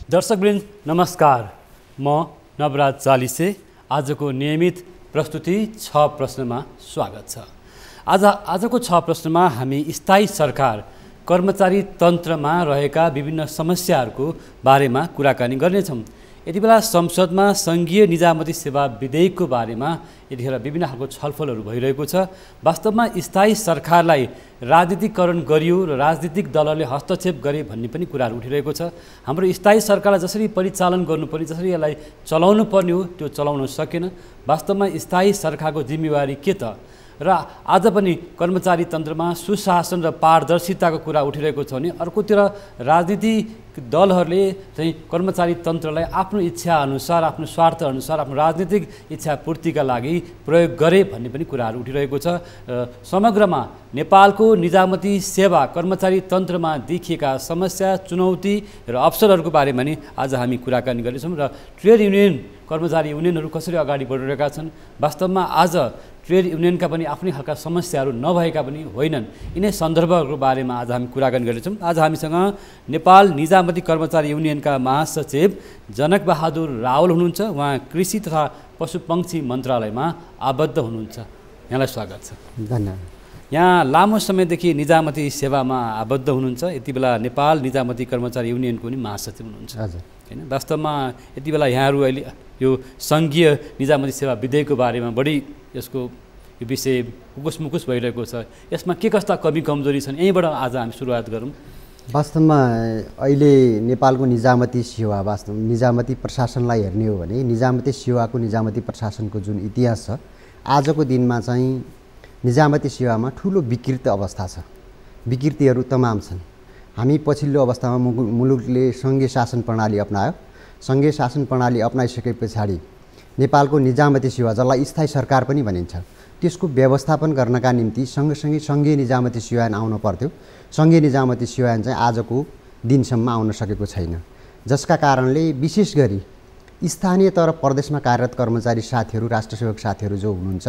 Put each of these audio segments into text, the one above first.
दर्शकवृन्द नमस्कार, म नवराज चालिसे। आजको नियमित प्रस्तुति 6 प्रश्नमा स्वागत छ। आजको 6 प्रश्नमा हामी स्थायी सरकार कर्मचारी तन्त्रमा रहेका विभिन्न समस्याहरूको बारेमा कुराकानी गर्नेछौँ। यति बेला संसदमा सङ्घीय निजामती सेवा विधेयकको बारेमा यतिखेर विभिन्न खालको छलफलहरू भइरहेको छ। वास्तवमा स्थायी सरकारलाई राजनीतिकरण गरियो र राजनीतिक दलहरूले हस्तक्षेप गरे भन्ने पनि कुराहरू उठिरहेको छ। हाम्रो स्थायी सरकारलाई जसरी परिचालन गर्नुपर्ने, जसरी यसलाई चलाउनु पर्ने हो, त्यो चलाउन सकेन। वास्तवमा स्थायी सरकारको जिम्मेवारी के त? र आज पनि कर्मचारी तन्त्रमा सुशासन र पारदर्शिताको कुरा उठिरहेको छ भने अर्कोतिर राजनीतिक दलहरूले चाहिँ कर्मचारी तन्त्रलाई आफ्नो इच्छाअनुसार, आफ्नो स्वार्थअनुसार, आफ्नो राजनीतिक इच्छा पूर्तिका लागि प्रयोग गरे भन्ने पनि कुराहरू उठिरहेको छ। समग्रमा नेपालको निजामती सेवा कर्मचारी तन्त्रमा देखिएका समस्या, चुनौती र अवसरहरूको बारेमा नि आज हामी कुराकानी गर्नेछौँ र ट्रेड युनियन कर्मचारी युनियनहरू कसरी अगाडि बढिरहेका छन्। वास्तवमा आज ट्रेड युनियनका पनि आफ्नै खालका समस्याहरू नभएका पनि होइनन्। यिनै सन्दर्भहरूको बारेमा आज हामी कुराकानी गर्नेछौँ। आज हामीसँग नेपाल निजामती कर्मचारी युनियनका महासचिव जनक बहादुर रावल हुनुहुन्छ। उहाँ कृषि तथा पशुपक्षी मन्त्रालयमा आबद्ध हुनुहुन्छ। यहाँलाई स्वागत छ। धन्यवाद। यहाँ लामो समयदेखि निजामती सेवामा आबद्ध हुनुहुन्छ। यति बेला नेपाल निजामती कर्मचारी युनियनको पनि महासचिव हुनुहुन्छ हैन। वास्तवमा यति बेला यहाँहरू अहिले यो सङ्घीय निजामती सेवा विधेयकको बारेमा बढी यसको यो विषय उकुस भइरहेको छ। यसमा के कस्ता कमी कमजोरी छन्, यहीँबाट आज हामी सुरुवात गरौँ। वास्तवमा अहिले नेपालको निजामती सेवा, निजामती प्रशासनलाई हेर्ने हो भने निजामती सेवाको, निजामती प्रशासनको जुन इतिहास छ, आजको दिनमा चाहिँ निजामती सेवामा ठुलो विकृत अवस्था छ। विकृतिहरू तमाम छन्। हामी पछिल्लो अवस्थामा मुलुकले सङ्घीय शासन प्रणाली अपनायो। सङ्घीय शासन प्रणाली अपनाइसके पछाडि नेपालको निजामती सेवा, जसलाई स्थायी सरकार पनि भनिन्छ, त्यसको व्यवस्थापन गर्नका निम्ति सँगसँगै सङ्घीय निजामती सेवा ऐन आउनु पर्थ्यो। सङ्घीय निजामती सेवा ऐन चाहिँ आजको दिनसम्म आउन सकेको छैन, जसका कारणले विशेष गरी स्थानीय तर प्रदेशमा कार्यरत कर्मचारी साथीहरू, राष्ट्रसेवक साथीहरू जो हुनुहुन्छ,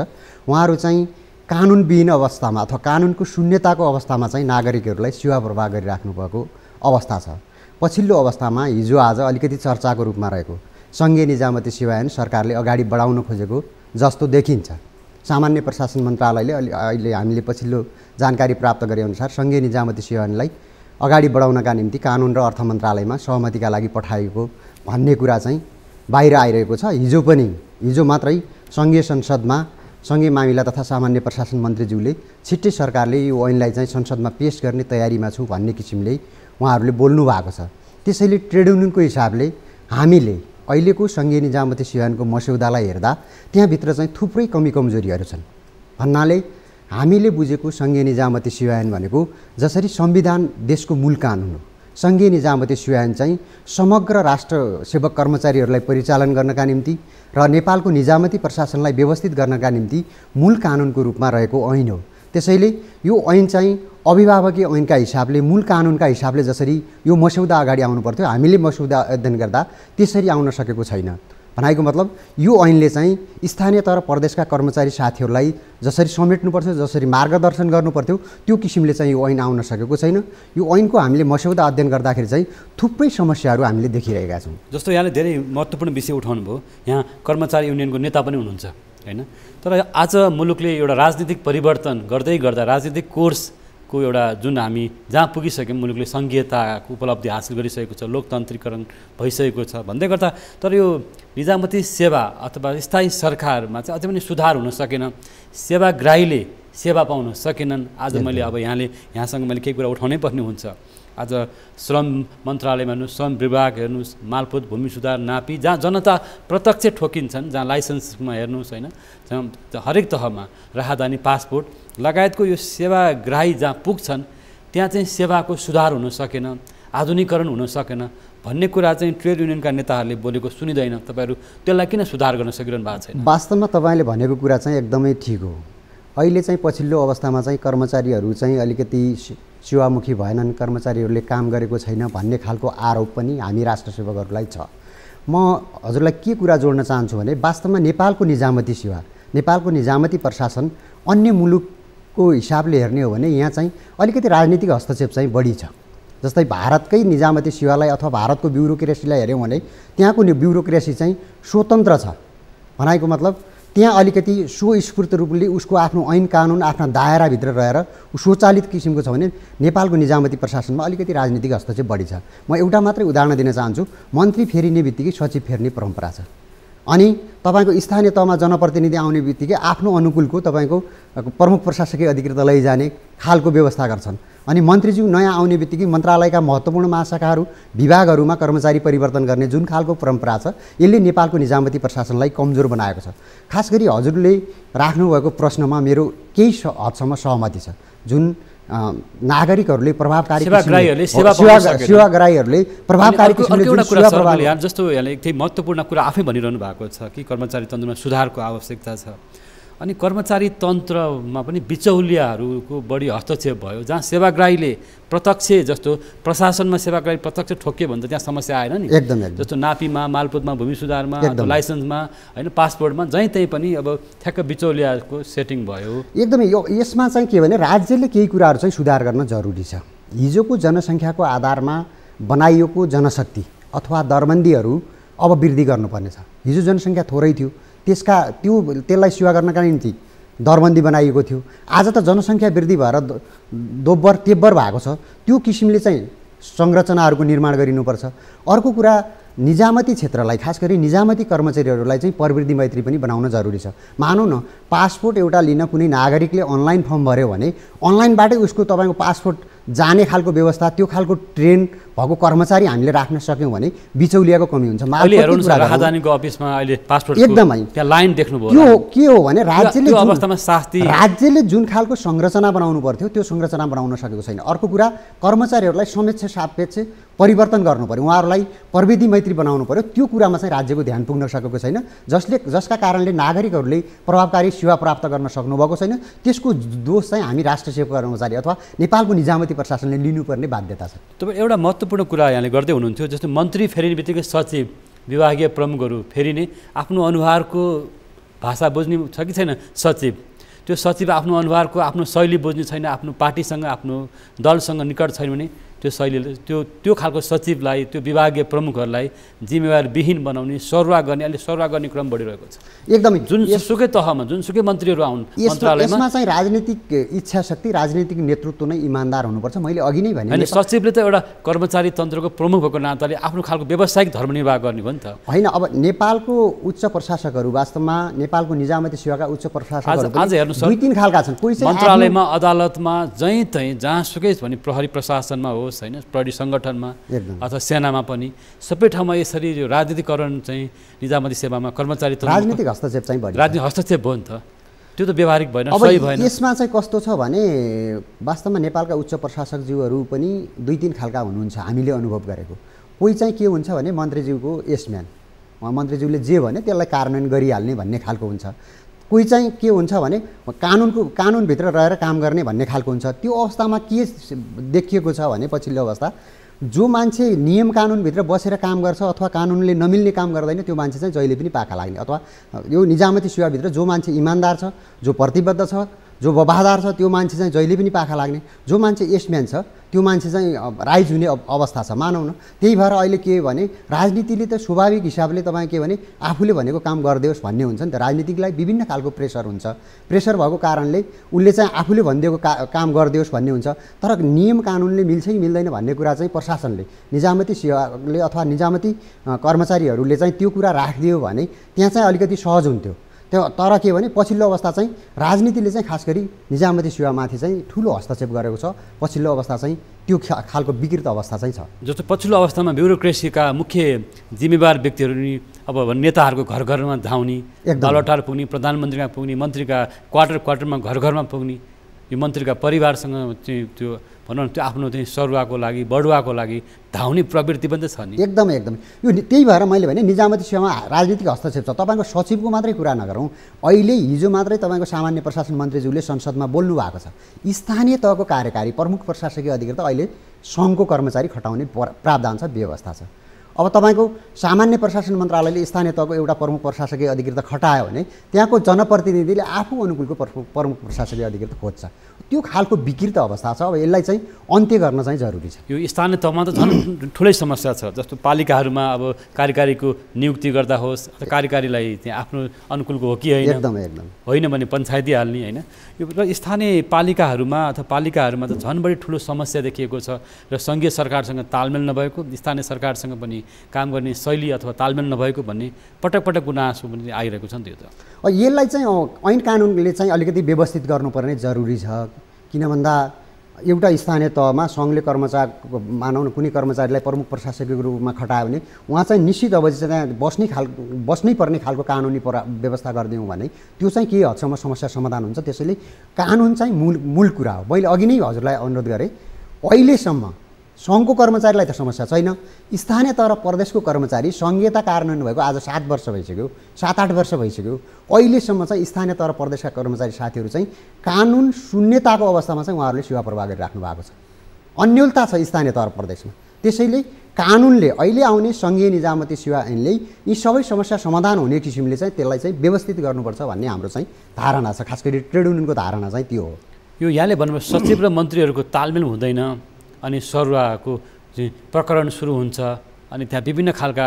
उहाँहरू चाहिँ कानुनविहीन अवस्थामा अथवा कानुनको शून्यताको अवस्थामा चाहिँ नागरिकहरूलाई सेवा प्रवाह गरिराख्नु भएको अवस्था छ। पछिल्लो अवस्थामा हिजो आज अलिकति चर्चाको रूपमा रहेको सङ्घीय निजामती सेवा ऐन सरकारले अगाडि बढाउन खोजेको जस्तो देखिन्छ। सामान्य प्रशासन मन्त्रालयले अहिले हामीले पछिल्लो जानकारी प्राप्त गरेअनुसार सङ्घीय निजामती सेवा ऐनलाई अगाडि बढाउनका निम्ति कानुन र अर्थ मन्त्रालयमा सहमतिका लागि पठाएको भन्ने कुरा चाहिँ बाहिर आइरहेको छ। हिजो मात्रै सङ्घीय संसदमा सङ्घीय मामिला तथा सामान्य प्रशासन मन्त्रीज्यूले छिट्टै सरकारले यो ऐनलाई चाहिँ संसदमा पेश गर्ने तयारीमा छु भन्ने किसिमले उहाँहरूले बोल्नु भएको छ। त्यसैले ट्रेड युनियनको हिसाबले हामीले अहिलेको सङ्घीय निजामती सेवा ऐनको मस्यौदालाई हेर्दा त्यहाँभित्र चाहिँ थुप्रै कमी कमजोरीहरू छन्। भन्नाले हामीले बुझेको सङ्घीय निजामती सेवा ऐन भनेको जसरी संविधान देशको मूल कानुन हो, सङ्घीय निजामती सेवा ऐन चाहिँ समग्र राष्ट्र सेवक कर्मचारीहरूलाई परिचालन गर्नका निम्ति र नेपालको निजामती प्रशासनलाई व्यवस्थित गर्नका निम्ति मूल कानुनको रूपमा रहेको ऐन हो। त्यसैले यो ऐन चाहिँ अभिभावकीय ऐनका हिसाबले, मूल कानुनका हिसाबले जसरी यो मस्यौदा अगाडि आउनु पर्थ्यो, हामीले मस्यौदा अध्ययन गर्दा त्यसरी आउन सकेको छैन। भनेको मतलब यो ऐनले चाहिँ स्थानीय तर प्रदेशका कर्मचारी साथीहरूलाई जसरी समेट्नु पर्थ्यो, जसरी मार्गदर्शन गर्नु पर्थ्यो, त्यो किसिमले चाहिँ यो ऐन आउन सकेको छैन। यो ऐनको हामीले मस्यौदा अध्ययन गर्दाखेरि चाहिँ थुप्रै समस्याहरू हामीले देखिरहेका छौँ। जस्तो यहाँले धेरै महत्त्वपूर्ण विषय उठाउनु भयो। यहाँ कर्मचारी युनियनको नेता पनि हुनुहुन्छ हैन। तर आज मुलुकले एउटा राजनीतिक परिवर्तन गर्दै गर्दा राजनीतिक कोर्सको एउटा जुन हामी जहाँ पुगिसक्यौँ, मुलुकले सङ्घीयताको उपलब्धि हासिल गरिसकेको छ, लोकतान्त्रिकरण भइसकेको छ भन्दै गर्दा तर यो निजामती सेवा अथवा स्थायी सरकारमा चाहिँ अझै पनि सुधार हुन सकेन। सेवाग्राहीले सेवा पाउन सकेनन्। आज मैले यहाँसँग मैले केही कुरा उठाउनै पर्ने हुन्छ। आज श्रम मन्त्रालयमा हेर्नुहोस्, श्रम विभाग हेर्नुहोस्, मालपोत भूमि सुधार नापी, जहाँ जनता प्रत्यक्ष ठोकिन्छन्, जहाँ लाइसेन्समा हेर्नुहोस् होइन, हरेक तहमा राहदानी, पासपोर्ट लगायतको यो सेवाग्राही जहाँ पुग्छन् त्यहाँ चाहिँ सेवाको सुधार हुन सकेन, आधुनिकीकरण हुन सकेन भन्ने कुरा चाहिँ ट्रेड युनियनका नेताहरूले बोलेको सुनिँदैन। तपाईँहरू त्यसलाई किन सुधार गर्न सकिरहनु भएको छैन? वास्तवमा तपाईँले भनेको कुरा चाहिँ एकदमै ठिक हो। अहिले चाहिँ पछिल्लो अवस्थामा चाहिँ कर्मचारीहरू चाहिँ अलिकति सेवामुखी भएनन्, कर्मचारीहरूले काम गरेको छैन भन्ने खालको आरोप पनि हामी राष्ट्रसेवकहरूलाई छ। म हजुरलाई के कुरा जोड्न चाहन्छु भने वास्तवमा नेपालको निजामती सेवा, नेपालको निजामती प्रशासन अन्य मुलुकको हिसाबले हेर्ने हो भने यहाँ चाहिँ अलिकति राजनीतिक हस्तक्षेप चाहिँ बढी छ। जस्तै भारतकै निजामती सेवालाई अथवा भारतको ब्युरोक्रेसीलाई हेऱ्यौँ भने त्यहाँको ब्युरोक्रेसी चाहिँ स्वतन्त्र छ। भनाइको मतलब त्यहाँ अलिकति स्वस्फूर्त रूपले उसको आफ्नो ऐन कानुन आफ्ना दायराभित्र रहेर स्वचालित किसिमको छ भने नेपालको निजामती प्रशासनमा अलिकति राजनीतिक हस्तक्षेप बढी छ। म एउटा मात्रै उदाहरण दिन चाहन्छु। मन्त्री फेरिने बित्तिकै सचिव फेर्ने परम्परा छ। अनि तपाईँको स्थानीय तहमा जनप्रतिनिधि आउने बित्तिकै आफ्नो अनुकूलको तपाईँको प्रमुख प्रशासकीय अधिकृत लैजाने खालको व्यवस्था गर्छन्। अनि मन्त्रीज्यू नयाँ आउने बित्तिकै मन्त्रालयका महत्त्वपूर्ण महाशाखाहरू विभागहरूमा कर्मचारी परिवर्तन गर्ने जुन खालको परम्परा छ यसले नेपालको निजामती प्रशासनलाई कमजोर बनाएको छ। खास गरी हजुरले राख्नुभएको प्रश्नमा मेरो केही हदसम्म सहमति छ। जुन नागरिकहरूले प्रभावकारी सेवाग्राहीहरूले प्रभावकारी जस्तो यहाँले केही महत्त्वपूर्ण कुरा आफै भनिरहनु भएको छ कि कर्मचारी तन्त्रमा सुधारको आवश्यकता छ। अनि कर्मचारी तन्त्रमा पनि बिचौलियाहरूको बढी हस्तक्षेप भयो। जहाँ सेवाग्राहीले प्रत्यक्ष जस्तो प्रशासनमा सेवाग्राही प्रत्यक्ष ठोक्यो भने त त्यहाँ समस्या आएन नि। एकदम जस्तो नापीमा, मालपोतमा, भूमि सुधारमा, लाइसेन्समा होइन, पासपोर्टमा जहीँ तहीँ पनि अब ठ्याक्क बिचौलियाको सेटिङ भयो। एकदमै यसमा चाहिँ के भने राज्यले केही कुराहरू चाहिँ सुधार गर्न जरुरी छ। हिजोको जनसङ्ख्याको आधारमा बनाइएको जनशक्ति अथवा दरबन्दीहरू अब वृद्धि गर्नुपर्ने छ। हिजो जनसङ्ख्या थोरै थियो, त्यसलाई सेवा गर्नका निम्ति दरबन्दी बनाइएको थियो। आज त जनसङ्ख्या वृद्धि भएर दोब्बर तेब्बर भएको छ। त्यो किसिमले चाहिँ संरचनाहरूको निर्माण गरिनुपर्छ। अर्को कुरा निजामती क्षेत्रलाई खास गरी निजामती कर्मचारीहरूलाई चाहिँ प्रवृत्ति मैत्री पनि बनाउन जरुरी छ। मानौँ न पासपोर्ट एउटा लिन कुनै नागरिकले अनलाइन फर्म भर्यो भने अनलाइनबाटै उसको तपाईँको पासपोर्ट जाने खालको व्यवस्था त्यो खालको ट्रेन भएको कर्मचारी हामीले राख्न सक्यौँ भने बिचौलियाको कमी हुन्छ। राजधानीको अफिसमा अहिले पासपोर्ट एकदमै त्यहाँ लाइन देख्नुभयो। त्यो के हो भने राज्यले जुन खालको संरचना बनाउनु पर्थ्यो त्यो संरचना बनाउन सकेको छैन। अर्को कुरा कर्मचारीहरूलाई समेक्ष सापेक्ष परिवर्तन गर्नु पर्यो, उहाँहरूलाई प्रविधि मैत्री बनाउनु पर्यो। त्यो कुरामा चाहिँ राज्यको ध्यान पुग्न सकेको छैन, जसका कारणले नागरिकहरूले प्रभावकारी सेवा प्राप्त गर्न सक्नुभएको छैन। त्यसको दोष चाहिँ हामी राष्ट्र सेवा कर्मचारी अथवा नेपालको निजामती प्रशासनले लिनुपर्ने बाध्यता छ। तपाईँ एउटा महत्त्वपूर्ण कुरा यहाँले गर्दै हुनुहुन्थ्यो। जस्तो मन्त्री फेरिने बित्तिकै सचिव, विभागीय प्रमुखहरू फेरिने, आफ्नो अनुहारको भाषा बुझ्ने छ कि छैन सचिव, त्यो सचिव आफ्नो अनुहारको आफ्नो शैली बुझ्ने छैन, आफ्नो पार्टीसँग आफ्नो दलसँग निकट छैन भने त्यो शैलीले त्यो खालको सचिवलाई, त्यो विभागीय प्रमुखहरूलाई जिम्मेवारविहीन बनाउने, सरुवा गर्ने, अहिले सरुवा गर्ने क्रम बढिरहेको छ। एकदमै जुनसुकै तहमा जुनसुकै मन्त्रीहरू आउन् मन्त्रालयमा, यसमा चाहिँ राजनीतिक इच्छा शक्ति, राजनीतिक नेतृत्व नै इमान्दार हुनुपर्छ। मैले अघि नै भने सचिवले त एउटा कर्मचारी तन्त्रको प्रमुख भएको नाताले आफ्नो खालको व्यावसायिक धर्म निर्वाह गर्ने हो नि त होइन। अब नेपालको उच्च प्रशासकहरू वास्तवमा नेपालको निजामती सेवाका उच्च प्रशासकहरू आज हेर्नुहोस् दुई तीन खालका छन्। कोही चाहिँ मन्त्रालयमा, अदालतमा, जहीँ तहीँ जहाँसुकै भने प्रहरी प्रशासनमा हो होइन, प्रहरी सङ्गठनमा अथवा सेनामा पनि सबै ठाउँमा यसरी यो राजनीतिकरण चाहिँ निजामती सेवामा कर्मचारी राजनीतिक हस्तक्षेप चाहिँ बढी, राजनीतिक हस्तक्षेप भयो नि त। त्यो त व्यवहारिक भएन, सही भएन। यसमा चाहिँ कस्तो छ भने वास्तवमा नेपालका उच्च प्रशासकज्यूहरू पनि दुई तीन खालका हुनुहुन्छ हामीले अनुभव गरेको। कोही चाहिँ के हुन्छ भने मन्त्रीज्यूको यसम्यान, मन्त्रीज्यूले जे भने त्यसलाई कार्यान्वयन गरिहाल्ने भन्ने खालको हुन्छ। कोही चाहिँ के हुन्छ भने कानुनभित्र रहेर काम गर्ने भन्ने खालको हुन्छ। त्यो अवस्थामा के देखिएको छ भने पछिल्लो अवस्था जो मान्छे नियम कानुनभित्र बसेर काम गर्छ अथवा कानुनले नमिल्ने काम गर्दैन त्यो मान्छे चाहिँ जहिले पनि पाखा लाग्ने। अथवा यो निजामती सेवाभित्र जो मान्छे इमान्दार छ, जो प्रतिबद्ध छ, जो वफादार छ त्यो मान्छे चाहिँ जहिले पनि पाखा लाग्ने। जो मान्छे यसम्यान छ त्यो मान्छे चाहिँ राइज हुने अवस्था छ मानौँ न। त्यही भएर अहिले के भने राजनीतिले त स्वाभाविक हिसाबले तपाईँ के भने आफूले भनेको काम गरिदियोस् भन्ने हुन्छ नि त। राजनीतिकलाई विभिन्न खालको प्रेसर हुन्छ। प्रेसर भएको कारणले उसले चाहिँ आफूले भनिदिएको काम गरिदियोस् भन्ने हुन्छ। तर नियम कानुनले मिल्छ कि मिल्दैन भन्ने कुरा चाहिँ प्रशासनले, निजामती सेवाले अथवा निजामती कर्मचारीहरूले चाहिँ त्यो कुरा राखिदियो भने त्यहाँ चाहिँ अलिकति सहज हुन्थ्यो। तर के भने पछिल्लो अवस्था चाहिँ राजनीतिले चाहिँ खास गरी निजामती सेवामाथि चाहिँ ठुलो हस्तक्षेप गरेको छ। पछिल्लो अवस्था चाहिँ त्यो खालको विकृत अवस्था चाहिँ छ। जस्तो पछिल्लो अवस्थामा ब्युरोक्रेसीका मुख्य जिम्मेवार व्यक्तिहरू नि अब नेताहरूको घर घरमा धाउने, दलटार पुग्ने, प्रधानमन्त्रीमा पुग्ने, मन्त्रीका क्वार्टरमा घर घरमा पुग्ने, यो मन्त्रीका परिवारसँग चाहिँ त्यो भनौँ न त्यो आफ्नो चाहिँ सरुवाको लागि, बढुवाको लागि धाउने प्रवृत्ति पनि त छ नि। एकदमै यो त्यही भएर मैले भने निजामती सेवामा राजनीतिक हस्तक्षेप छ। तपाईँको सचिवको मात्रै कुरा नगरौँ, अहिले हिजो मात्रै तपाईँको सामान्य प्रशासन मन्त्रीज्यूले संसदमा बोल्नु भएको छ। स्थानीय तहको कार्यकारी प्रमुख प्रशासकीय अधिकृत अहिले सङ्घको कर्मचारी खटाउने प्रावधान छ, व्यवस्था छ। अब तपाईँको सामान्य प्रशासन मन्त्रालयले स्थानीय तहको एउटा प्रमुख प्रशासकीय अधिकृत खटायो भने त्यहाँको जनप्रतिनिधिले आफू अनुकूलको प्रमुख प्रशासकीय अधिकृत खोज्छ। त्यो खालको विकृत अवस्था छ। अब यसलाई चाहिँ अन्त्य गर्न चाहिँ जरुरी छ। यो स्थानीय तहमा त झन् ठुलै समस्या छ। जस्तो पालिकाहरूमा अब कार्यकारीको नियुक्ति गर्दा होस्, कार्यकारीलाई त्यहाँ आफ्नो अनुकूलको हो कि होइन, एकदम एकदम होइन भने पञ्चायती हाल्ने होइन। यो स्थानीय पालिकाहरूमा अथवा पालिकाहरूमा त झन् बढी ठुलो समस्या देखिएको छ र सङ्घीय सरकारसँग तालमेल नभएको, स्थानीय सरकारसँग पनि काम गर्ने शैली अथवा तालमेल नभएको भन्ने पटक पटक गुनासो पनि आइरहेको छ नि। त्यो त यसलाई चाहिँ ऐन कानुनले चाहिँ अलिकति व्यवस्थित गर्नुपर्ने जरुरी छ। किन भन्दा एउटा स्थानीय तहमा सङ्घले कर्मचारी मानौँ न कुनै कर्मचारीलाई प्रमुख प्रशासकीय रूपमा खटायो भने उहाँ चाहिँ निश्चित अवधि चाहिँ त्यहाँ बस्नै पर्ने खालको कानुनी व्यवस्था गरिदिउँ भने त्यो चाहिँ केही हदसम्म समस्या समाधान हुन्छ। त्यसैले कानुन चाहिँ मूल कुरा हो। मैले अघि नै हजुरलाई अनुरोध गरेँ, अहिलेसम्म सङ्घको कर्मचारीलाई त समस्या छैन, स्थानीय तह र प्रदेशको कर्मचारी सङ्घीयता कार्यान्वयन भएको आज 7 वर्ष भइसक्यो, 7-8 वर्ष भइसक्यो। अहिलेसम्म चाहिँ स्थानीय तह र प्रदेशका कर्मचारी साथीहरू चाहिँ कानुन शून्यताको अवस्थामा चाहिँ उहाँहरूले सेवा प्रवाह गरिराख्नु भएको छ। अन्योलता छ स्थानीय तह र प्रदेशमा। त्यसैले कानुनले अहिले आउने सङ्घीय निजामती सेवा ऐनले यी सबै समस्या समाधान हुने किसिमले चाहिँ त्यसलाई चाहिँ व्यवस्थित गर्नुपर्छ भन्ने हाम्रो चाहिँ धारणा छ। खास गरी ट्रेड युनियनको धारणा चाहिँ त्यो हो। यो यहाँले भन्नुभयो सचिव र मन्त्रीहरूको तालमेल हुँदैन अनि सरुवाको प्रकरण सुरु हुन्छ अनि त्यहाँ विभिन्न खालका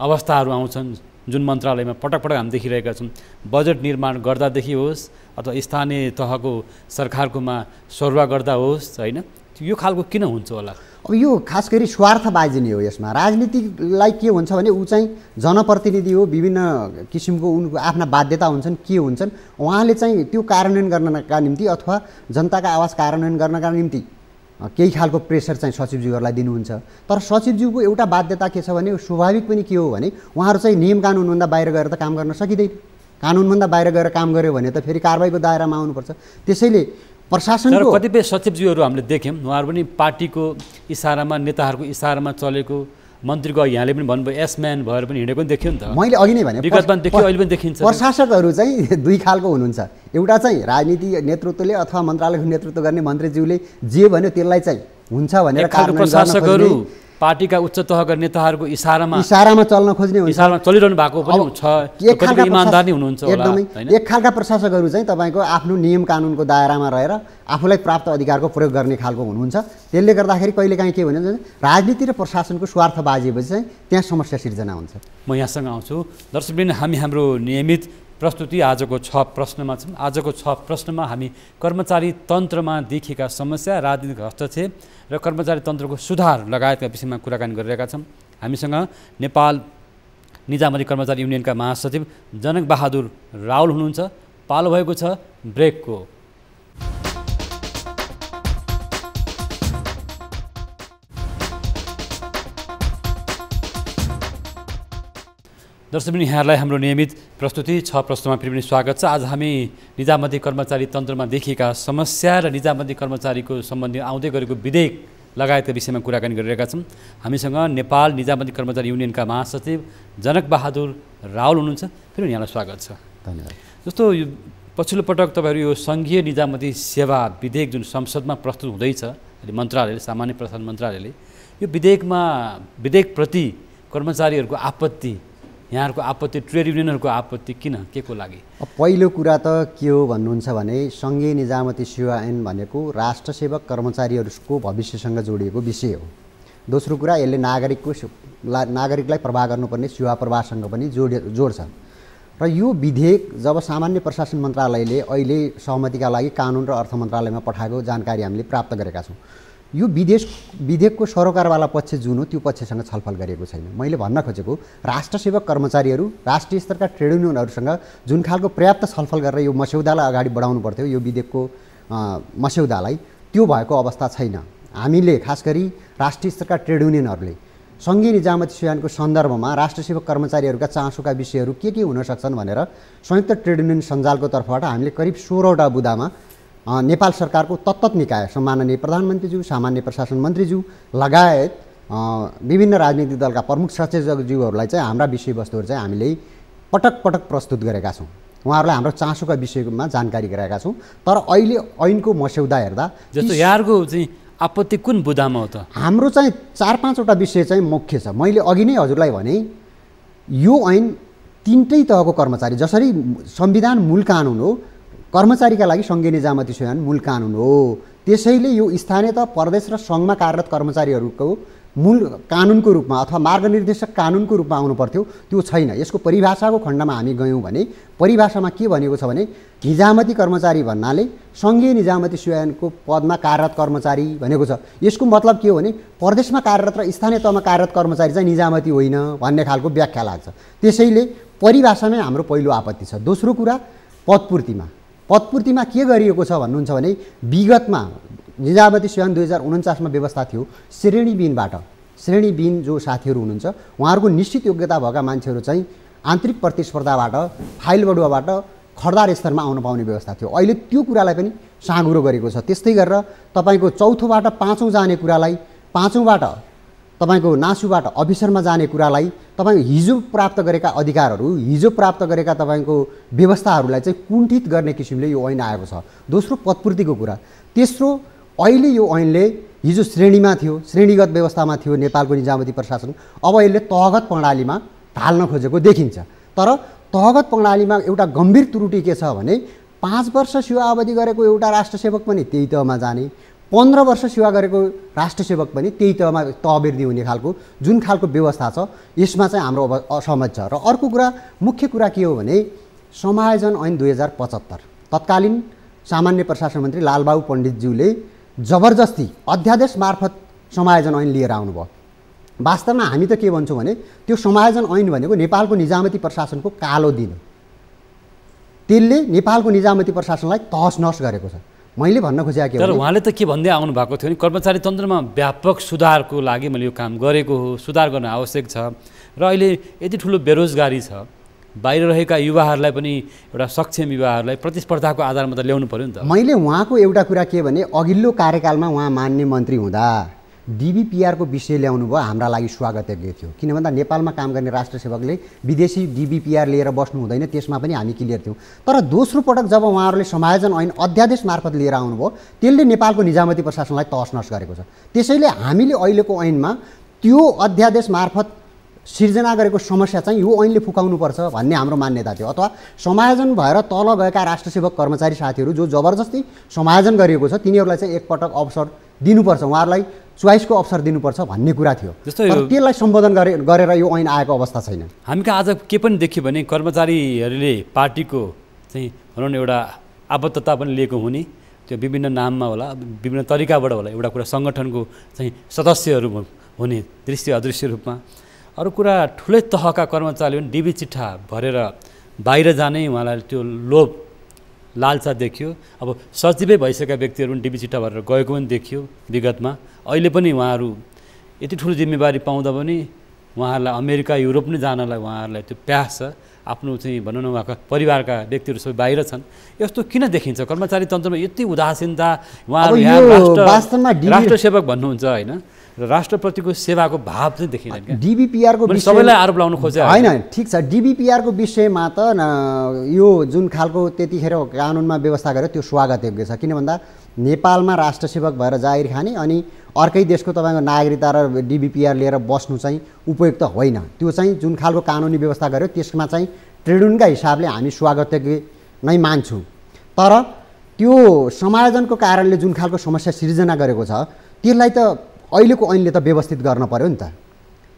अवस्थाहरू आउँछन् जुन मन्त्रालयमा पटक पटक हामी देखिरहेका छौँ। बजेट निर्माण गर्दादेखि होस् अथवा स्थानीय तहको सरकारकोमा सरुवा गर्दा होस्, होइन, यो खालको किन हुन्छ होला? अब यो खास गरी स्वार्थबाजी नै हो। यसमा राजनीतिलाई के हुन्छ भने ऊ चाहिँ जनप्रतिनिधि हो, विभिन्न किसिमको उनको आफ्ना बाध्यता हुन्छन्, के हुन्छन्, उहाँले चाहिँ त्यो कार्यान्वयन गर्नका निम्ति अथवा जनताका आवाज कार्यान्वयन गर्नका निम्ति केही खालको प्रेसर चाहिँ सचिवज्यूहरूलाई दिनुहुन्छ। तर सचिवज्यूको एउटा बाध्यता के छ भने स्वाभाविक पनि के हो भने उहाँहरू चाहिँ नियम कानुनभन्दा बाहिर गएर त काम गर्न सकिँदैन। कानुनभन्दा बाहिर गएर काम गर्यो भने त फेरि कारबाहीको दायरामा आउनुपर्छ। त्यसैले प्रशासनको कतिपय सचिवज्यूहरू हामीले देख्यौँ उहाँहरू पनि पार्टीको इसारामा, नेताहरूको इसारामा चलेको, मन्त्रीको यहाँले पनि भन्नुभयो एसम्यान भएर पनि हिँडेको पनि देखियो नि त। मैले अघि नै भने विगतमा देखियो, अहिले पनि देखिन्छ। प्रशासकहरू चाहिँ दुई खालको हुनुहुन्छ। एउटा चाहिँ राजनीति नेतृत्वले अथवा मन्त्रालयको नेतृत्व गर्ने मन्त्रीज्यूले जे भन्यो त्यसलाई चाहिँ हुन्छ भनेर प्रशासकहरू पार्टीका उच्च तहका नेताहरूको इसारामा चल्न खोज्ने हुन्छ, इसारामा चलिरहनु भएको पनि छ। इमानदार नै हुनुहुन्छ होला। एक खालका प्रशासकहरू चाहिँ तपाईँको आफ्नो नियम कानुनको दायरामा रहेर आफूलाई प्राप्त अधिकारको प्रयोग गर्ने खालको हुनुहुन्छ। त्यसले गर्दाखेरि कहिलेकाहीँ के भन्छ राजनीति र प्रशासनको स्वार्थबाजीपछि चाहिँ त्यहाँ समस्या सिर्जना हुन्छ। म यहाँसँग आउँछु। दर्शकवृन्द, हामी हाम्रो नियमित प्रस्तुति आजको 6 प्रश्नमा छौँ। आजको 6 प्रश्नमा हामी कर्मचारी तन्त्रमा देखिएका समस्या, राजनीतिक हस्तक्षेप र कर्मचारी तन्त्रको सुधार लगायतका विषयमा कुराकानी गरिरहेका छौँ। हामीसँग नेपाल निजामती कर्मचारी युनियनका महासचिव जनक बहादुर रावल हुनुहुन्छ। पालो भएको छ ब्रेकको। दर्शकवृन्द, यहाँहरूलाई हाम्रो नियमित प्रस्तुति 6 प्रश्नमा फेरि पनि स्वागत छ। आज हामी निजामती कर्मचारी तन्त्रमा देखिएका समस्या र निजामती कर्मचारीको सम्बन्धी आउँदै गरेको विधेयक लगायतका विषयमा कुराकानी गरिरहेका छौँ। हामीसँग नेपाल निजामती कर्मचारी युनियनका महासचिव जनक बहादुर रावल हुनुहुन्छ। फेरि यहाँलाई स्वागत छ। धन्यवाद। जस्तो यो पछिल्लो पटक तपाईँहरू यो सङ्घीय निजामती सेवा विधेयक जुन संसदमा प्रस्तुत हुँदैछ अहिले मन्त्रालयले, सामान्य प्रशासन मन्त्रालयले, यो विधेयकप्रति कर्मचारीहरूको आपत्ति, यहाँहरूको आपत्ति, ट्रेड युनियनहरूको आपत्ति किन, के को लागि? पहिलो कुरा त के हो भन्नुहुन्छ भने सङ्घीय निजामती सेवा ऐन भनेको राष्ट्र सेवक कर्मचारीहरूको भविष्यसँग जोडिएको विषय हो। दोस्रो कुरा यसले नागरिकलाई प्रवाह गर्नुपर्ने सेवा प्रवाहसँग पनि जोड्छ। र यो विधेयक जब सामान्य प्रशासन मन्त्रालयले अहिले सहमतिका लागि कानुन र अर्थ मन्त्रालयमा पठाएको जानकारी हामीले प्राप्त गरेका छौँ। यो विधेयकको सरोकारवाला पक्ष जुन हो त्यो पक्षसँग छलफल गरेको छैन। मैले भन्न खोजेको राष्ट्र सेवक कर्मचारीहरू, राष्ट्रिय स्तरका ट्रेड युनियनहरूसँग जुन खालको पर्याप्त छलफल गरेर यो मस्यौदालाई अगाडि बढाउनु पर्थ्यो, यो विधेयकको मस्यौदालाई, त्यो भएको अवस्था छैन। हामीले खास गरी राष्ट्रिय स्तरका ट्रेड युनियनहरूले सङ्घीय निजामती सेवा ऐनको सन्दर्भमा राष्ट्र सेवक कर्मचारीहरूका चासोका विषयहरू के हुन सक्छन् भनेर संयुक्त ट्रेड युनियन सञ्जालको तर्फबाट हामीले करिब 16वटा बुदामा नेपाल सरकारको तत्त निकाय, सम्माननीय प्रधानमन्त्रीज्यू, सामान्य प्रशासन मन्त्रीज्यू लगायत विभिन्न राजनीतिक दलका प्रमुख सचेतकज्यूहरूलाई चाहिँ हाम्रा विषयवस्तुहरू चाहिँ हामीले पटक पटक प्रस्तुत गरेका छौँ। उहाँहरूलाई हाम्रो चासोका विषयमा जानकारी गराएका छौँ। तर अहिले ऐनको मस्यौदा हेर्दा जस्तो यहाँहरूको चाहिँ आपत्ति कुन बुदामा हो त? हाम्रो चाहिँ 4-5वटा विषय चाहिँ मुख्य छ। मैले अघि नै हजुरलाई भने यो ऐन तीनटै तहको कर्मचारी, जसरी संविधान मूल कानुन हो, कर्मचारीका लागि सङ्घीय निजामती सेवा मूल कानुन हो, त्यसैले यो स्थानीय तह, प्रदेश र सङ्घमा कार्यरत कर्मचारीहरूको मूल कानुनको रूपमा अथवा मार्गनिर्देशक कानुनको रूपमा आउनु पर्थ्यो। त्यो छैन। यसको परिभाषाको खण्डमा हामी गयौँ भने परिभाषामा के भनेको छ भने निजामती कर्मचारी भन्नाले सङ्घीय निजामती सेवाको पदमा कार्यरत कर्मचारी भनेको छ। यसको मतलब के हो भने प्रदेशमा कार्यरत र स्थानीय तहमा कार्यरत कर्मचारी चाहिँ निजामती होइन भन्ने खालको व्याख्या लाग्छ। त्यसैले परिभाषामै हाम्रो पहिलो आपत्ति छ। दोस्रो कुरा पदपूर्तिमा के गरिएको छ भन्नुहुन्छ भने विगतमा निजामती सेवा 2049मा व्यवस्था थियो श्रेणी बिन जो साथीहरू हुनुहुन्छ उहाँहरूको निश्चित योग्यता भएका मान्छेहरू चाहिँ आन्तरिक प्रतिस्पर्धाबाट फाइल बढुवाबाट खर्दार स्तरमा आउन पाउने व्यवस्था थियो। अहिले त्यो कुरालाई पनि साँगुरो गरेको छ। त्यस्तै गरेर तपाईँको चौथोबाट पाँचौँ जाने कुरालाई, पाँचौँबाट तपाईँको नासुबाट अफिसरमा जाने कुरालाई, तपाईँको हिजो प्राप्त गरेका अधिकारहरू, हिजो प्राप्त गरेका तपाईँको व्यवस्थाहरूलाई चाहिँ कुण्ठित गर्ने किसिमले यो ऐन आएको छ। दोस्रो पदपूर्तिको कुरा। तेस्रो अहिले यो ऐनले हिजो श्रेणीमा थियो, श्रेणीगत व्यवस्थामा थियो नेपालको निजामती प्रशासन, अब यसले तहगत प्रणालीमा ढाल्न खोजेको देखिन्छ। तर तहगत प्रणालीमा एउटा गम्भीर त्रुटि के छ भने 5 वर्ष सेवा अवधि गरेको एउटा राष्ट्र सेवक पनि त्यही तहमा जाने, 15 वर्ष सेवा गरेको राष्ट्र सेवक पनि त्यही तहमा तहवृद्धि हुने खालको जुन खालको व्यवस्था छ यसमा चाहिँ हाम्रो असहमत छ। र अर्को कुरा, मुख्य कुरा के हो भने समायोजन ऐन 2075 तत्कालीन सामान्य प्रशासन मन्त्री लालबाबु पण्डितज्यूले जबरजस्ती अध्यादेश मार्फत समायोजन ऐन लिएर आउनुभयो। वास्तवमा हामी त के भन्छौँ भने त्यो समायोजन ऐन भनेको नेपालको निजामती प्रशासनको कालो दिन, त्यसले नेपालको निजामती प्रशासनलाई तहस-नहस गरेको छ। मैले भन्न खोजेको के तर उहाँले त के भन्दै आउनु भएको थियो नि कर्मचारी तन्त्रमा व्यापक सुधारको लागि मैले यो काम गरेको हो, सुधार गर्न आवश्यक छ र अहिले यति ठुलो बेरोजगारी छ, बाहिर रहेका युवाहरूलाई पनि एउटा सक्षम युवाहरूलाई प्रतिस्पर्धाको आधारमा त ल्याउनु पर्यो नि त। मैले उहाँको एउटा कुरा के भने अघिल्लो कार्यकालमा उहाँ मान्य मन्त्री हुँदा DBPR को विषय ल्याउनु भयो, हाम्रा लागि स्वागतयोग्य थियो। किन भन्दा नेपालमा काम गर्ने राष्ट्र सेवकले विदेशी DBPR लिएर बस्नु हुँदैन, त्यसमा पनि हामी क्लियर थियौँ। तर दोस्रो पटक जब उहाँहरूले समायोजन ऐन अध्यादेश मार्फत लिएर आउनुभयो त्यसले नेपालको निजामती प्रशासनलाई तहस-नहस गरेको छ। त्यसैले हामीले अहिलेको ऐनमा त्यो अध्यादेश मार्फत सिर्जना गरेको समस्या चाहिँ यो ऐनले फुकाउनुपर्छ भन्ने हाम्रो मान्यता थियो। अथवा समायोजन भएर तल गएका राष्ट्र सेवक कर्मचारी साथीहरू जो जबरजस्ती समायोजन गरिएको छ तिनीहरूलाई चाहिँ एकपटक अवसर दिनुपर्छ, उहाँहरूलाई चोइसको अवसर दिनुपर्छ भन्ने कुरा थियो। तर त्यसलाई सम्बोधन गरेर यो ऐन आएको अवस्था छैन। हामी कहाँ आज के पनि देखियो भने कर्मचारीहरूले पार्टीको चाहिँ भनौँ न एउटा आबद्धता पनि लिएको हुने, त्यो विभिन्न नाममा होला, विभिन्न तरिकाबाट होला, एउटा कुरा सङ्गठनको चाहिँ सदस्यहरू हुने दृश्य अदृश्य रूपमा, अरू कुरा ठुलै तहका कर्मचारीले पनि डिबी चिट्ठा भरेर बाहिर जाने उहाँलाई त्यो लोभ लालसा देखियो। अब सचिवै भइसकेका व्यक्तिहरू पनि डिबी चिट्ठा भरेर गएको पनि देखियो विगतमा। अहिले पनि उहाँहरू यति ठुलो जिम्मेवारी पाउँदा पनि उहाँहरूलाई अमेरिका युरोप नै जानलाई उहाँहरूलाई त्यो प्यास छ। आफ्नो चाहिँ भनौँ न उहाँका परिवारका व्यक्तिहरू सबै बाहिर छन्। यस्तो किन देखिन्छ कर्मचारी तन्त्रमा यति उदासीनता? उहाँहरू राष्ट्र सेवक भन्नुहुन्छ होइन, र राष्ट्रप्रतिको सेवाको भाव चाहिँ देखिँदैन क्या। DBPR को सबैलाई आरोप लाउनु खोजे होइन, ठिक छ। DBPR को विषयमा त यो जुन खालको त्यतिखेर कानुनमा व्यवस्था गर्यो त्यो स्वागतयोग्य छ। किन भन्दा नेपालमा राष्ट्र सेवक भएर जागिर खाने अनि अर्कै देशको तपाईँको नागरिकता र DBPR लिएर बस्नु चाहिँ उपयुक्त होइन। त्यो चाहिँ जुन खालको कानुनी व्यवस्था गर्यो त्यसमा चाहिँ ट्रिब्युनलका हिसाबले हामी स्वागतयोग्य नै मान्छौँ। तर त्यो समायोजनको कारणले जुन खालको समस्या सिर्जना गरेको छ त्यसलाई त अहिलेको ऐनले त व्यवस्थित गर्न पर्यो नि त।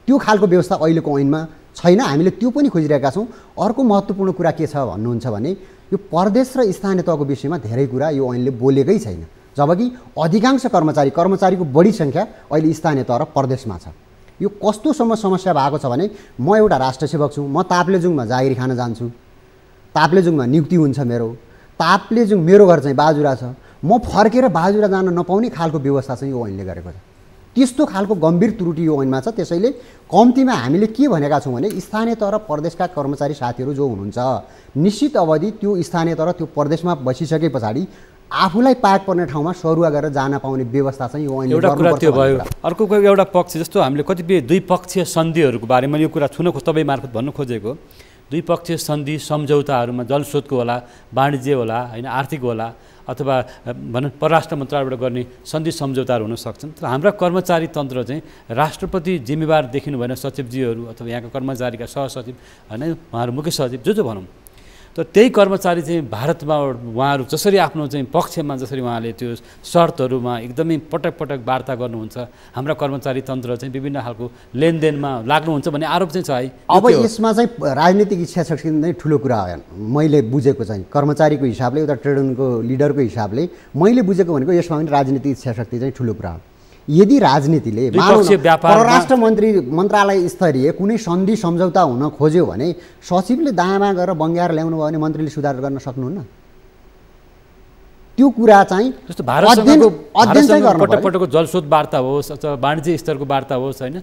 त्यो खालको व्यवस्था अहिलेको ऐनमा छैन, हामीले त्यो पनि खोजिरहेका छौँ। अर्को महत्त्वपूर्ण कुरा के छ भन्नुहुन्छ भने यो प्रदेश र स्थानीय तहको विषयमा धेरै कुरा यो ऐनले बोलेकै छैन, जबकि अधिकांश कर्मचारीको बढी सङ्ख्या अहिले स्थानीय तह र प्रदेशमा छ। यो कस्तोसम्म समस्या भएको छ भने म एउटा राष्ट्र सेवक छु, म ताप्लेजुङमा जागिर खान जान्छु, ताप्लेजुङमा नियुक्ति हुन्छ मेरो, ताप्लेजुङ मेरो घर चाहिँ बाजुरा छ, म फर्केर बाजुरा जान नपाउने खालको व्यवस्था चाहिँ यो ऐनले गरेको छ। त्यस्तो खालको गम्भीर त्रुटि यो ऐनमा छ। त्यसैले कम्तीमा हामीले के भनेका छौँ भने स्थानीय तह र प्रदेशका कर्मचारी साथीहरू जो हुनुहुन्छ निश्चित अवधि त्यो स्थानीय तह र त्यो प्रदेशमा बसिसके पछाडि आफूलाई पाक पर्ने ठाउँमा सरुवा गरेर जान पाउने व्यवस्था चाहिँ यो ऐनले एउटा कुरा त्यो भयो। अर्को एउटा पक्ष जस्तो हामीले कतिपय द्विपक्षीय सन्धिहरूको बारेमा यो कुरा छुन तपाईँ मार्फत भन्नु खोजेको द्विपक्षीय सन्धि सम्झौताहरूमा जलस्रोतको होला, वाणिज्य होला, होइन आर्थिक होला, अथवा भनौँ परराष्ट्र मन्त्रालयबाट गर्ने सन्धि सम्झौताहरू हुन सक्छन्। तर हाम्रा कर्मचारी तन्त्र चाहिँ राष्ट्रपति जिम्मेवार देखिनु भएन, सचिवजीहरू अथवा यहाँका कर्मचारीका सहसचिव होइन, उहाँहरू मुख्य सचिव जो भनौँ, तर त्यही कर्मचारी चाहिँ भारतमा उहाँहरू जसरी आफ्नो चाहिँ पक्षमा जसरी उहाँले त्यो शर्तहरूमा एकदमै पटक पटक वार्ता गर्नुहुन्छ, हाम्रा कर्मचारी तन्त्र चाहिँ विभिन्न खालको लेनदेनमा लाग्नुहुन्छ भन्ने आरोप चाहिँ छ है। अब यसमा चाहिँ राजनीतिक इच्छा शक्ति नै ठुलो कुरा हो। मैले बुझेको चाहिँ कर्मचारीको हिसाबले, एउटा ट्रेड युनियनको लिडरको हिसाबले मैले बुझेको भनेको यसमा पनि राजनीतिक इच्छा शक्ति चाहिँ ठुलो कुरा हो। यदि राजनीतिले परराष्ट्र मन्त्रालय स्तरीय कुनै सन्धि सम्झौता हुन खोज्यो भने सचिवले दायाँमा गएर बङ्ग्याएर ल्याउनु भयो भने मन्त्रीले सुधार गर्न सक्नुहुन्न। त्यो कुरा चाहिँ जस्तो भारतसँग पटकपटकको जलस्रोत वार्ता होस् अथवा वाणिज्य स्तरको वार्ता होस्, होइन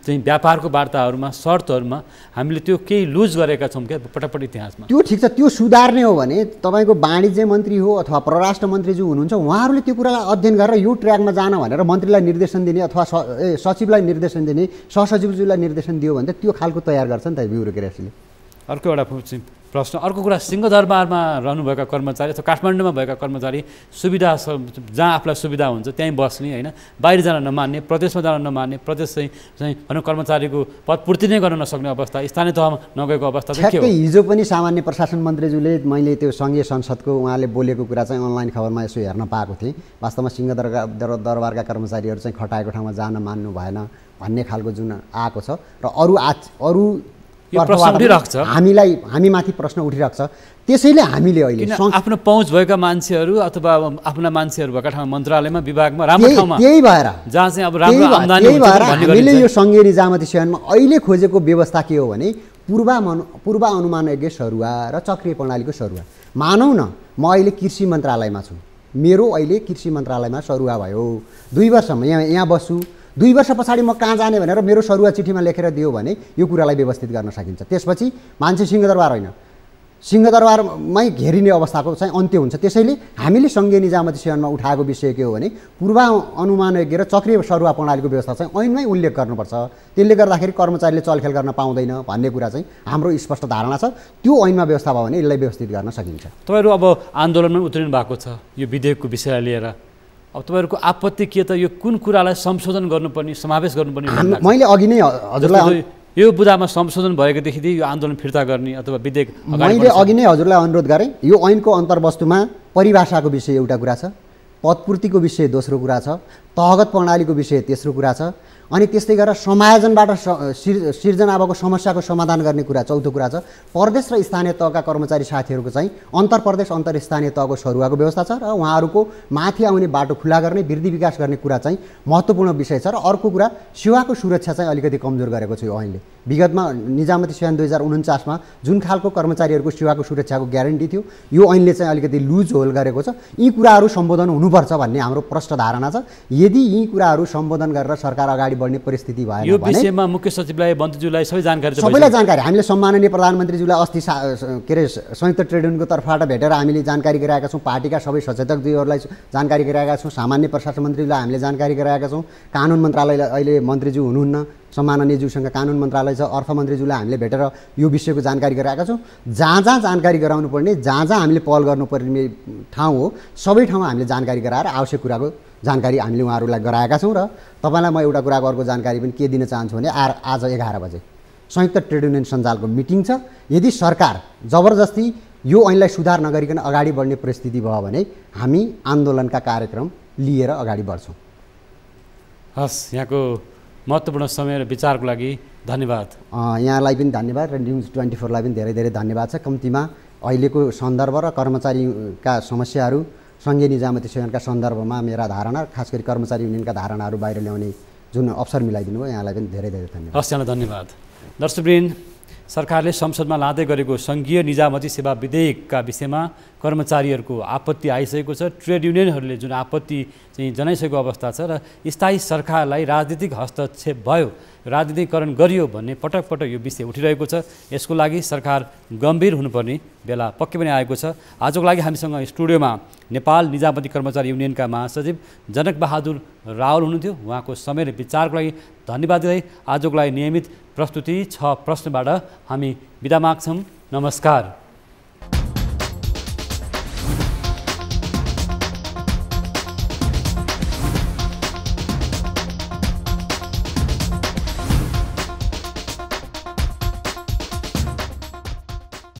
चाहिँ व्यापारको वार्ताहरूमा शर्तहरूमा हामीले त्यो केही लुज गरेका छौँ क्या पटकपटक इतिहासमा। त्यो ठिक छ, त्यो सुधार्ने हो भने तपाईँको वाणिज्य मन्त्री हो अथवा परराष्ट्र मन्त्री जो हुनुहुन्छ उहाँहरूले त्यो कुरालाई अध्ययन गरेर यो ट्र्याकमा जान भनेर मन्त्रीलाई निर्देशन दिने अथवा सचिवलाई निर्देशन दिने, सहसचिवज्यूलाई निर्देशन दियो भने त त्यो खालको तयार गर्छ नि त ब्युरोक्रेसीले। अर्को एउटा प्रश्न, अर्को कुरा, सिंहदरबारमा रहनुभएका कर्मचारी अथवा काठमाडौँमा भएका कर्मचारी सुविधा जहाँ आफूलाई सुविधा हुन्छ त्यहीँ बस्ने, होइन बाहिर जान नमान्ने, प्रदेशमा जान नमान्ने, प्रदेश चाहिँ भनौँ कर्मचारीको पद पूर्ति नै गर्न नसक्ने अवस्था, स्थानीय तहमा नगएको अवस्था चाहिँ के हो? हिजो पनि सामान्य प्रशासन मन्त्रीज्यूले मैले त्यो सङ्घीय संसदको उहाँले बोलेको कुरा चाहिँ अनलाइन खबरमा यसो हेर्न पाएको थिएँ। वास्तवमा सिंहदरबारका कर्मचारीहरू चाहिँ खटाएको ठाउँमा जान मान्नु भएन भन्ने खालको जुन आएको छ र अरू हामी माथि प्रश्न उठिरहेको छ। त्यसैले हामीले अहिले आफ्नो पहुँच भएका मान्छेहरू अथवा आफ्ना मान्छेहरू भएका ठाउँमा मन्त्रालयमा विभागमा राम्रो ठाउँमा त्यही भएर जहाँ चाहिँ अब राम्रो आम्दानी हुन्छ भन्ने हामीले यो सङ्घीय निजामती सेवामा अहिले खोजेको व्यवस्था के हो भने पूर्व अनुमानज्ञ सरुवा र चक्रीय प्रणालीको सरुवा। मानौँ न म अहिले कृषि मन्त्रालयमा छु, मेरो अहिले कृषि मन्त्रालयमा सरुवा भयो, 2 वर्षमा यहाँ बस्छु, 2 वर्ष पछाडि म कहाँ जाने भनेर मेरो सरुवा चिठीमा लेखेर दियो भने यो कुरालाई व्यवस्थित गर्न सकिन्छ। त्यसपछि मान्छे सिंहदरबार होइन, सिंहदरबारमै घेरिने अवस्थाको चाहिँ अन्त्य हुन्छ। त्यसैले हामीले सङ्घीय निजामती सेवनमा उठाएको विषय के हो भने पूर्व अनुमानज्ञ र चक्रीय सरुवा प्रणालीको व्यवस्था चाहिँ ऐनमै उल्लेख गर्नुपर्छ। त्यसले गर्दाखेरि कर्मचारीले चलखेल गर्न पाउँदैन भन्ने कुरा चाहिँ हाम्रो स्पष्ट धारणा छ। त्यो ऐनमा व्यवस्था भयो भने यसलाई व्यवस्थित गर्न सकिन्छ। तपाईँहरू अब आन्दोलनमा उत्रिनु भएको छ यो विधेयकको विषयलाई लिएर, अब तपाईँहरूको आपत्ति के त? यो कुन कुरालाई संशोधन गर्नुपर्ने, समावेश गर्नुपर्ने? मैले अघि नै हजुरलाई यो बुदामा संशोधन भएको देखिँदै यो आन्दोलन फिर्ता गर्ने अथवा विधेयक मैले अघि नै हजुरलाई अनुरोध गरेँ। यो ऐनको अन्तर्वस्तुमा परिभाषाको विषय एउटा कुरा छ, पदपूर्तिको विषय दोस्रो कुरा छ, तहगत प्रणालीको विषय तेस्रो कुरा छ, अनि त्यस्तै गरेर समायोजनबाट सिर्जना भएको समस्याको समाधान गर्ने कुरा चौथो कुरा छ। प्रदेश र स्थानीय तहका कर्मचारी साथीहरूको चाहिँ अन्तर्प्रदेश अन्तर्स्थानीय तहको सरुवाको व्यवस्था छ र उहाँहरूको माथि आउने बाटो खुला गर्ने, वृद्धि विकास गर्ने कुरा चाहिँ महत्त्वपूर्ण विषय छ। र अर्को कुरा सेवाको सुरक्षा चाहिँ अलिकति कमजोर गरेको छ यो ऐनले। विगतमा निजामती सेवा 2049मा जुन खालको कर्मचारीहरूको सेवाको सुरक्षाको ग्यारेन्टी थियो यो ऐनले चाहिँ अलिकति लुज होल गरेको छ। यी कुराहरू सम्बोधन हुनुपर्छ भन्ने हाम्रो प्रष्ट धारणा छ। यदि यी कुराहरू सम्बोधन गरेर सरकार अगाडि बढ्ने परिस्थिति भएन यो विषयमा मुख्य सचिवलाई, मन्त्रीज्यूलाई सबैलाई जानकारी हामीले सम्माननीय प्रधानमन्त्रीज्यूलाई अस्ति के अरे संयुक्त ट्रेड युनियनको तर्फबाट भेटेर हामीले जानकारी गराएका छौँ। पार्टीका सबै सचेतकज्यूहरूलाई जानकारी गराएका छौँ। सामान्य प्रशासन मन्त्रीलाई हामीले जानकारी गराएका छौँ। कानुन मन्त्रालयलाई अहिले मन्त्रीज्यू हुनुहुन्न, सम्माननीयज्यूसँग कानुन मन्त्रालय छ। अर्थमन्त्रीज्यूलाई हामीले भेटेर यो विषयको जानकारी गराएका छौँ। जहाँ जहाँ जानकारी गराउनु पर्ने, जहाँ जहाँ हामीले पहल गर्नुपर्ने ठाउँ हो सबै ठाउँमा हामीले जानकारी गराएर आवश्यक कुराको जानकारी हामीले उहाँहरूलाई गराएका छौँ। र तपाईँलाई म एउटा कुराको अर्को जानकारी पनि के दिन चाहन्छु भने आज 11 बजे संयुक्त ट्रेड युनियन सञ्जालको मिटिङ छ। यदि सरकार जबरजस्ती यो ऐनलाई सुधार नगरिकन अगाडि बढ्ने परिस्थिति भयो भने हामी आन्दोलनका कार्यक्रम लिएर अगाडि बढ्छौँ। हस्, यहाँको महत्त्वपूर्ण समय र विचारको लागि धन्यवाद। यहाँलाई पनि धन्यवाद र न्युज 24लाई पनि धेरै धेरै धन्यवाद छ। कम्तीमा अहिलेको सन्दर्भ र कर्मचारीका समस्याहरू, सङ्घीय निजामती सेवनका सन्दर्भमा मेरा धारणा, खास गरी कर्मचारी युनियनका धारणाहरू बाहिर ल्याउने जुन अवसर मिलाइदिनु भयो यहाँलाई पनि धेरै धेरै धन्यवाद। हस्, यहाँलाई धन्यवाद। दर्शकवृन्द, सरकारले संसदमा लाँदै गरेको सङ्घीय निजामती सेवा विधेयकका विषयमा कर्मचारीहरूको आपत्ति आइसकेको छ। ट्रेड युनियनहरूले जुन आपत्ति चाहिँ जनाइसकेको अवस्था छ र स्थायी सरकारलाई राजनीतिक हस्तक्षेप भयो, राजनीतिकरण गरियो भन्ने पटक पटक यो विषय उठिरहेको छ। यसको लागि सरकार गम्भीर हुनुपर्ने बेला पक्कै पनि आएको छ। आजको लागि हामीसँग स्टुडियोमा नेपाल निजामती कर्मचारी युनियनका महासचिव जनक बहादुर रावल हुनुहुन्थ्यो। उहाँको समय र विचारको लागि धन्यवाद दिँदै आजको लागि नियमित प्रस्तुति 6 प्रश्नबाट हामी बिदा माग्छौँ। नमस्कार।